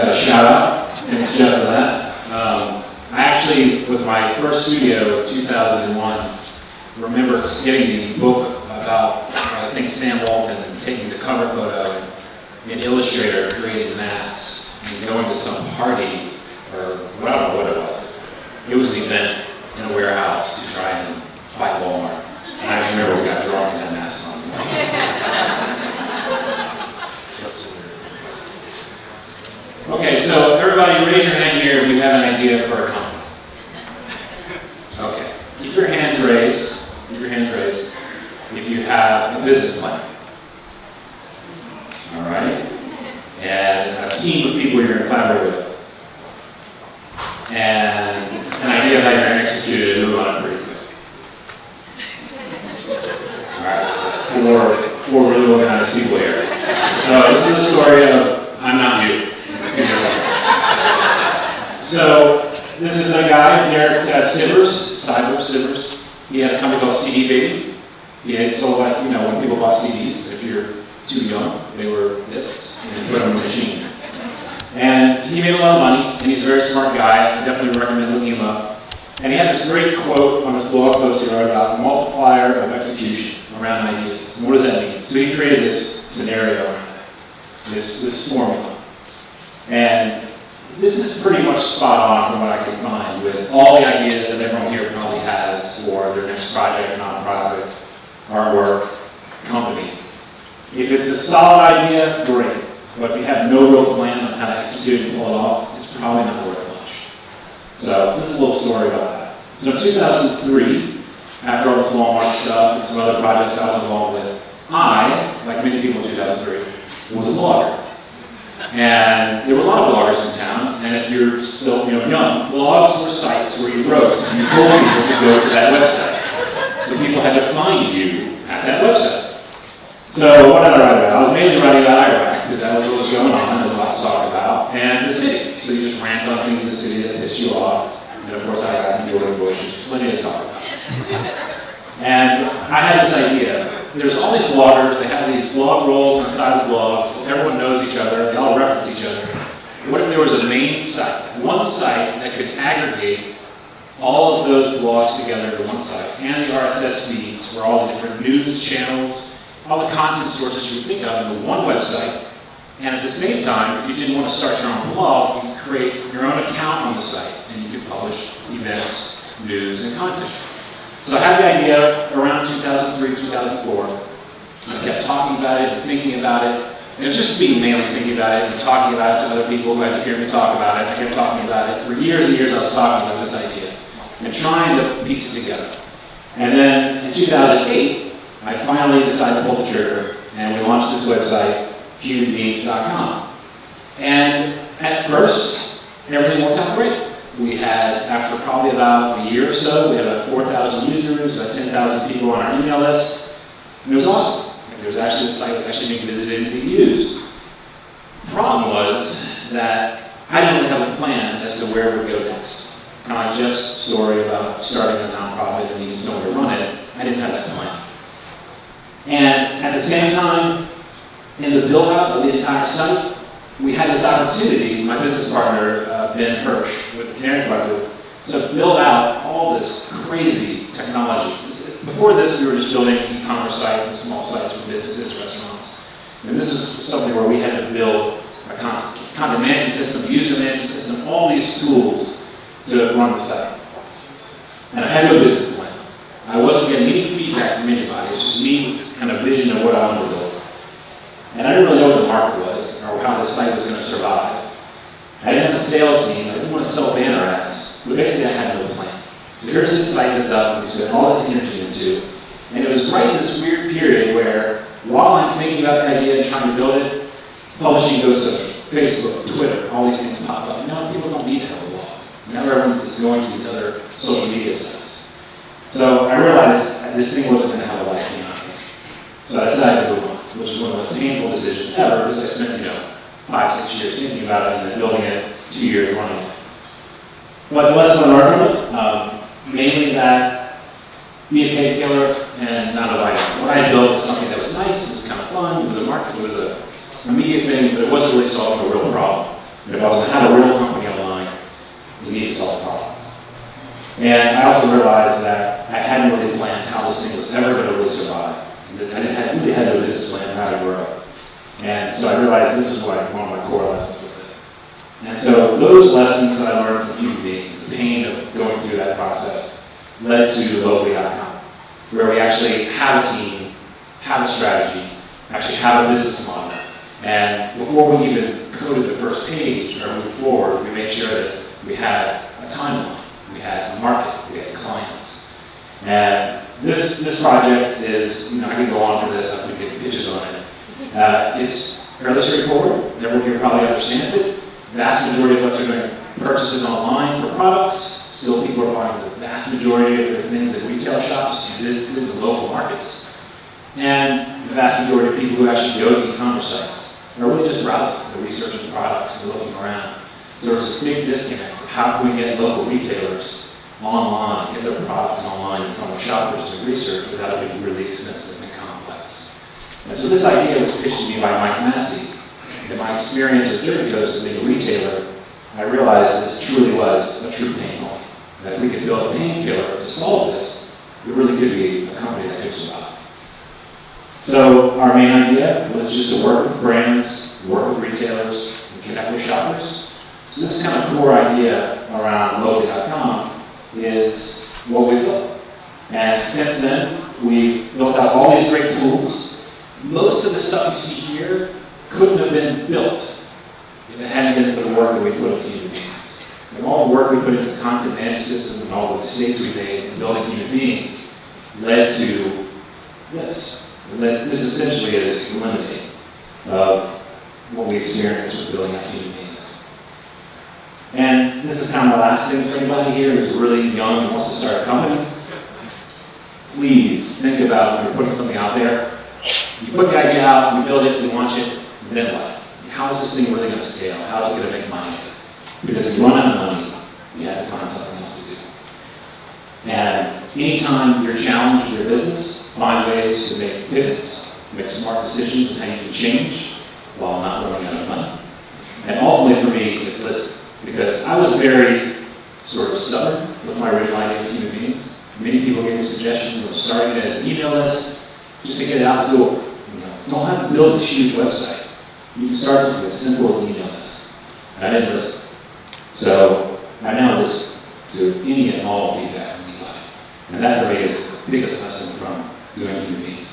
got a shout out. Thanks, Jeff, for that. I actually, with my first studio in 2001, remember getting the book about, I think, Sam Walton and taking the cover photo and an illustrator creating masks and going to some party, or I don't know what it was. It was an event in a warehouse to try and fight Walmart. And I just remember we got drunk and had masks on. Okay, so everybody raise your hand here if you have an idea for a company. Okay, keep your hands raised. Keep your hands raised if you have a business plan. All right, and a team of people you're going to collaborate with, and an idea of how you're going to execute it and move on it pretty quick. All right, four really organized people here. So this is a story of I'm not you. So this is a guy, Derek Sivers. He had a company called CD Baby. He had sold, like, when people bought CDs, if you're too young, they were discs, and you put them in a machine. And he made a lot of money, and he's a very smart guy. I definitely recommend looking him up. And he had this great quote on his blog post he wrote about multiplier of execution around ideas. And what does that mean? So he created this scenario, this formula. And this is pretty much spot on from what I can find with all the ideas that everyone here probably has for their next project, nonprofit, artwork, company. If it's a solid idea, great. But if you have no real plan on how to execute it and pull it off, it's probably not worth much. So this is a little story about that. So in 2003, after all this Walmart stuff and some other projects I was involved with, I, like many people in 2003, was a blogger. And there were a lot of bloggers in town, and if you're still young, blogs were sites where you wrote and you told people to go to that website. So people had to find you at that website. So what did I write about? I was mainly writing about Iraq, because that was what was going on, there was a lot to talk about, and the city. So you just rant on things in the city that pissed you off, and of course Iraq and George Bush, there's plenty to talk about. And I had this idea. There's all these bloggers, they have these blog roles on the side of the blogs, so everyone knows each other, they all reference each other. What if there was a main site, one site that could aggregate all of those blogs together into one site, and the RSS feeds for all the different news channels, all the content sources you would think of into one website, and at the same time, if you didn't want to start your own blog, you could create your own account on the site, and you could publish events, news, and content. So I had the idea around 2003, 2004. I kept talking about it and thinking about it. And it was just me mainly thinking about it and talking about it to other people who had to hear me talk about it. I kept talking about it. For years and years I was talking about this idea and trying to piece it together. And then in 2008, I finally decided to pull the trigger and we launched this website, humanbeings.com. And at first, everything worked out great. We had, after probably about a year or so, we had about 4,000 users, about 10,000 people on our email list. And it was awesome. The site was actually being visited and being used. The problem was that I didn't really have a plan as to where we would go next. Kind of like Jeff's story about starting a nonprofit and needing someone to run it, I didn't have that plan. And at the same time, in the build-out of the entire site, we had this opportunity, my business partner, Ben Hirsch, with the Canary Collective, to build out all this crazy technology. Before this, we were just building e-commerce sites and small sites for businesses, restaurants. And this is something where we had to build a content management system, user management system, all these tools to run the site. And I had no business plan. I wasn't getting any feedback from anybody. It's just me with this kind of vision of what I wanted to build. And I didn't really know what the market was or how the site was going to survive. I didn't have a sales team. I didn't want to sell banner ads. So basically, I had no plan. So here's this site that's up, and we spent all this energy into. And it was right in this weird period where, while I'm thinking about the idea and trying to build it, publishing goes social. Facebook, Twitter, all these things pop up. People don't need to have a blog. Now everyone is going to these other social media sites. So I realized that this thing wasn't going to have a life beyond me. So I decided to move on, which was one of the most painful decisions ever, because I spent, 5-6 years thinking about it and then building it, 2 years running it. But the lesson I learned from it, mainly that be a paid killer and not a vital. What I built was something that was nice, it was kind of fun, it was a market, it was a media thing, but it wasn't really solving a real problem. And if I was going to have a real company online, you need to solve a problem. And I also realized that I hadn't really planned how this thing was ever going to really survive. I really had no business plan for how to grow. And so I realized this is one of my core lessons with it. And so those lessons that I learned from human beings, the pain of going through that process, led to Locally.com, where we actually have a team, have a strategy, actually have a business model. And before we even coded the first page or moved forward, we made sure that we had a timeline, we had a market, we had clients. And this project is, I can go on for this, I can get pitches on it. It's fairly straightforward. Everyone here probably understands it. The vast majority of us are doing purchases online for products. Still, people are buying the vast majority of their things at retail shops, businesses, and local markets. And the vast majority of people who actually go to e-commerce sites are really just browsing, they're researching products, and looking around. So there's this big disconnect of how can we get local retailers online, get their products online in front of shoppers doing research without it being really expensive and complex. And so this idea was pitched to me by Mike Massey. In my experience with Journey Coast as being a retailer, I realized this truly was a true pain point. That if we could build a painkiller to solve this, it really could be a company that could survive. So our main idea was just to work with brands, work with retailers, and connect with shoppers. So this kind of core idea around Locally.com is what we built. And since then, we've built out all these great tools. Most of the stuff you see here couldn't have been built if it hadn't been for the work that we put into human beings. And all the work we put into the content management system and all the mistakes we made in building human beings led to this. This essentially is the lemonade of what we experience with building out human beings. And this is kind of my last thing for anybody here who's really young and wants to start a company. Please think about when you're putting something out there. You put the idea out, we build it, we launch it, then what? How is this thing really going to scale? How is it going to make money? Because if you run out of money, you have to find something else to do. And anytime you're challenged with your business, find ways to make pivots, make smart decisions on how you can change while not running out of money. And ultimately for me, it's listen. Because I was very sort of stubborn with my original idea of human beings. Many people gave me suggestions of starting it as an email list just to get it out the door. You don't have to build this huge website. You can start something as simple as an email list. And I didn't listen. So I now listen to any and all feedback from anybody. And that for me is the biggest lesson from doing human beings.